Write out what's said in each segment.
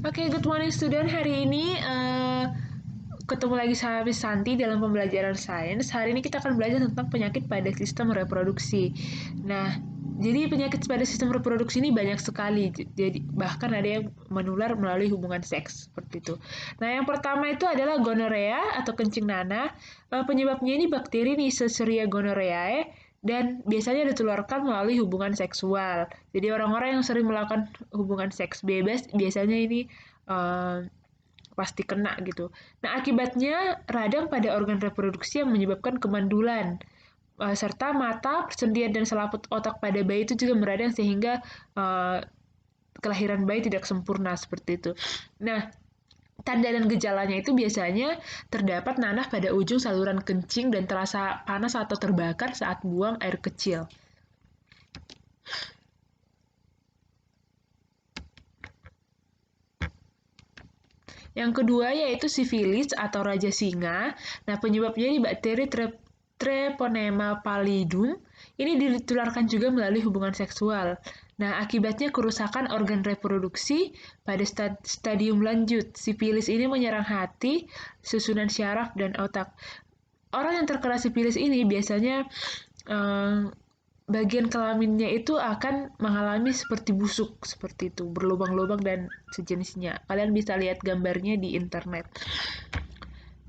Oke, good morning student. Hari ini ketemu lagi sama Miss Santi dalam pembelajaran sains. Hari ini kita akan belajar tentang penyakit pada sistem reproduksi. Nah, jadi penyakit pada sistem reproduksi ini banyak sekali. Jadi bahkan ada yang menular melalui hubungan seks seperti itu. Nah, yang pertama itu adalah gonorea atau kencing nanah. Penyebabnya ini bakteri Neisseria gonorrhoeae dan biasanya ditularkan melalui hubungan seksual. Jadi orang-orang yang sering melakukan hubungan seks bebas biasanya ini pasti kena gitu. Nah, akibatnya radang pada organ reproduksi yang menyebabkan kemandulan. Serta mata, persendian, dan selaput otak pada bayi itu juga meradang sehingga kelahiran bayi tidak sempurna seperti itu. Nah, tanda dan gejalanya itu biasanya terdapat nanah pada ujung saluran kencing dan terasa panas atau terbakar saat buang air kecil. Yang kedua yaitu sifilis atau raja singa. Nah, penyebabnya ini bakteri Treponema pallidum. Ini ditularkan juga melalui hubungan seksual. Nah, akibatnya kerusakan organ reproduksi pada stadium lanjut. Sifilis ini menyerang hati, susunan syaraf, dan otak. Orang yang terkena sifilis ini biasanya bagian kelaminnya itu akan mengalami seperti busuk, seperti itu, berlubang-lubang dan sejenisnya. Kalian bisa lihat gambarnya di internet.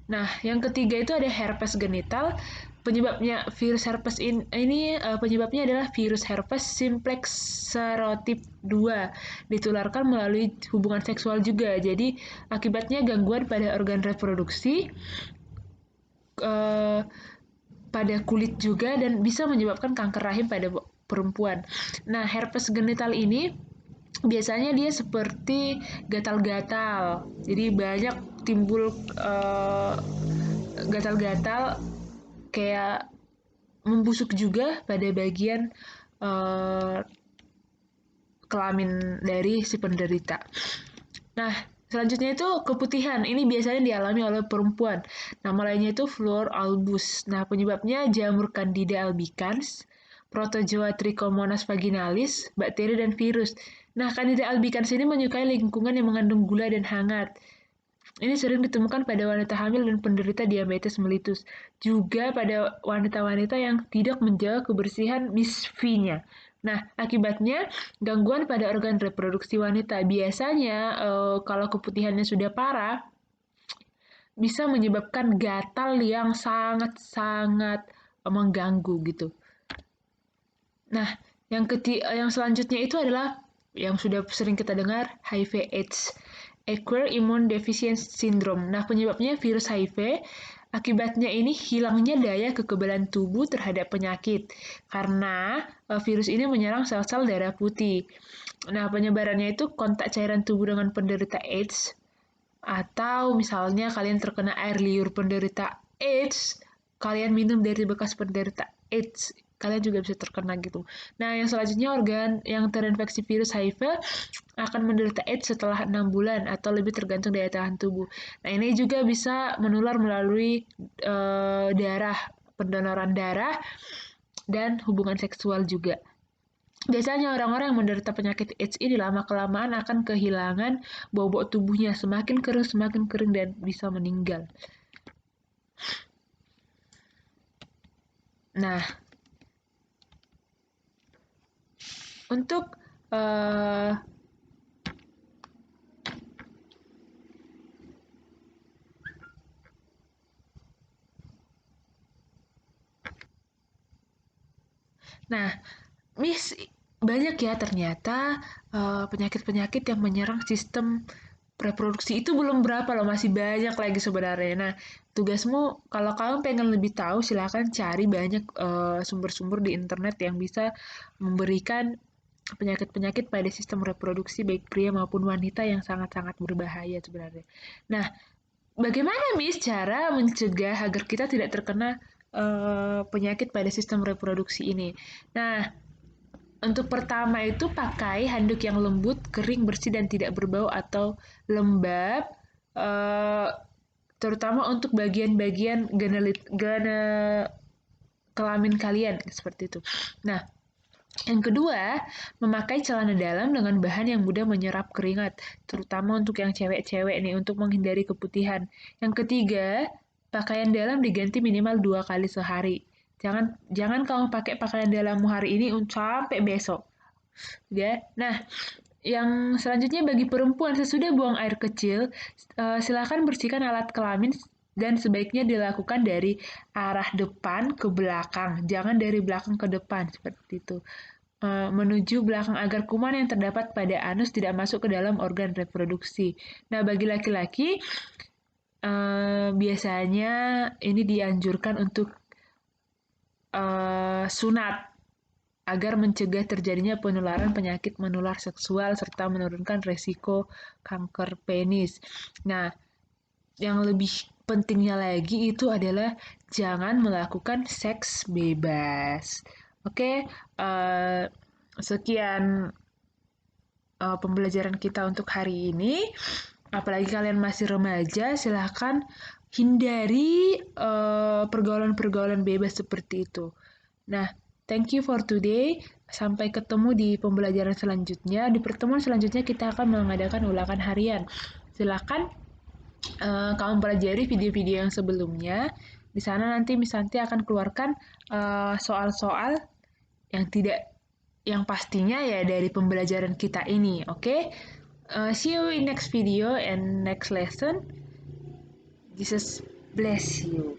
Nah, yang ketiga itu ada herpes genital. Penyebabnya virus herpes ini penyebabnya adalah virus herpes simplex serotip 2. Ditularkan melalui hubungan seksual juga. Jadi, akibatnya gangguan pada organ reproduksi, pada kulit juga dan bisa menyebabkan kanker rahim pada perempuan. Nah, herpes genital ini biasanya dia seperti gatal-gatal. Jadi banyak timbul gatal-gatal kayak membusuk juga pada bagian kelamin dari si penderita. Nah, selanjutnya itu keputihan. Ini biasanya dialami oleh perempuan. Nama lainnya itu Flor albus. Nah, penyebabnya jamur Candida albicans, Protozoa Trichomonas vaginalis, bakteri, dan virus. Nah, Candida albicans ini menyukai lingkungan yang mengandung gula dan hangat. Ini sering ditemukan pada wanita hamil dan penderita diabetes mellitus. Juga pada wanita-wanita yang tidak menjaga kebersihan misfinya. Nah, akibatnya gangguan pada organ reproduksi wanita. Biasanya kalau keputihannya sudah parah, bisa menyebabkan gatal yang sangat-sangat mengganggu gitu. Nah, yang selanjutnya itu adalah yang sudah sering kita dengar, HIV/AIDS, Acquired Immune Deficiency Syndrome. Nah, penyebabnya virus HIV. Akibatnya ini hilangnya daya kekebalan tubuh terhadap penyakit karena virus ini menyerang sel-sel darah putih. Nah, penyebarannya itu kontak cairan tubuh dengan penderita AIDS, atau misalnya kalian terkena air liur penderita AIDS, kalian minum dari bekas penderita AIDS, kalian juga bisa terkena gitu. Nah, yang selanjutnya organ yang terinfeksi virus HIV akan menderita AIDS setelah 6 bulan atau lebih tergantung daya tahan tubuh. Nah, ini juga bisa menular melalui darah, pendonoran darah, dan hubungan seksual juga. Biasanya orang-orang yang menderita penyakit AIDS ini lama-kelamaan akan kehilangan bobot tubuhnya, semakin kering dan bisa meninggal. Nah, untuk nah, Miss, banyak ya ternyata penyakit-penyakit yang menyerang sistem reproduksi itu belum berapa loh, masih banyak lagi sebenarnya. Nah, tugasmu kalau kamu pengen lebih tahu silahkan cari banyak sumber-sumber di internet yang bisa memberikan penyakit-penyakit pada sistem reproduksi baik pria maupun wanita yang sangat-sangat berbahaya sebenarnya. Nah, bagaimana Miss cara mencegah agar kita tidak terkena penyakit pada sistem reproduksi ini? Nah, untuk pertama itu pakai handuk yang lembut, kering, bersih, dan tidak berbau atau lembab, eh, terutama untuk bagian-bagian kelamin kalian seperti itu. Nah, Yang kedua, memakai celana dalam dengan bahan yang mudah menyerap keringat, terutama untuk yang cewek-cewek nih, untuk menghindari keputihan. Yang ketiga, pakaian dalam diganti minimal 2 kali sehari. Jangan jangan kamu pakai pakaian dalammu hari ini sampai besok. Ya. Nah, yang selanjutnya bagi perempuan sesudah buang air kecil, silakan bersihkan alat kelamin dan sebaiknya dilakukan dari arah depan ke belakang, jangan dari belakang ke depan seperti itu. Menuju belakang agar kuman yang terdapat pada anus tidak masuk ke dalam organ reproduksi. Nah, bagi laki-laki biasanya ini dianjurkan untuk sunat agar mencegah terjadinya penularan penyakit menular seksual serta menurunkan resiko kanker penis. Nah, yang lebih pentingnya lagi itu adalah jangan melakukan seks bebas. Oke, sekian pembelajaran kita untuk hari ini. Apalagi kalian masih remaja, silahkan hindari pergaulan-pergaulan bebas seperti itu. Nah, thank you for today. Sampai ketemu di pembelajaran selanjutnya. Di pertemuan selanjutnya kita akan mengadakan ulangan harian. Silakan kamu pelajari video-video yang sebelumnya. Di sana nanti Miss Santi akan keluarkan soal-soal yang tidak yang pastinya ya dari pembelajaran kita ini, oke? Okay? See you in next video and next lesson. Jesus bless you.